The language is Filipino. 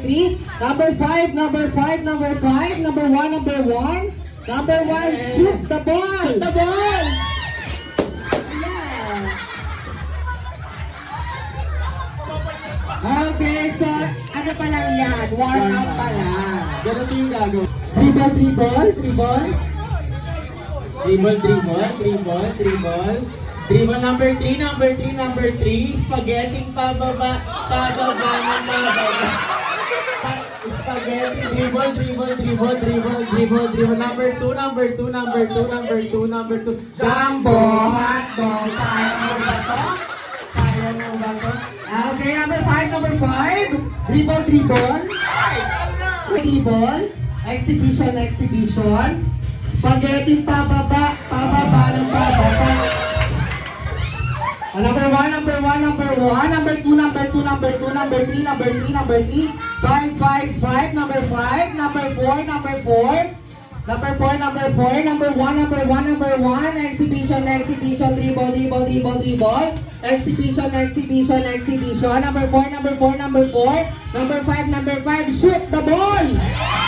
3, number 5, number 5, number 5, number 1, number 1. Number 1, shoot the ball! Shoot the ball! Okay, so ano pa lang yan? Warm up pa lang. Ganun yung gagawin. Dribble, dribble, dribble. Dribble, dribble, dribble, dribble. Dribble number 3, number 3, number 3. Spaghetti pababa, pababa ng pababa. Spaghetti, dribble, dribble, dribble, dribble, dribble, dribble. Number 2, number 2, number 2, number 2, number 2. Jumbo, hotdog, kaya mo ba to? Kaya mo ba to? Okay, number 5, number 5. Dribble, dribble. Dribble. Exhibition, exhibition. Spaghetti pababa, pababa ng pababa. Number 1, number 1, number 1, number 2, number 2, number 2, number 3, number 3, number 3, 5, 5, 5, number 5, number 4, number 4, number 4, number 4, number 1, number 1, number 1, exhibition, exhibition, dribble, dribble, dribble, dribble, exhibition, exhibition, exhibition, number 4, number 4, number 4, number 5, number 5, shoot the ball!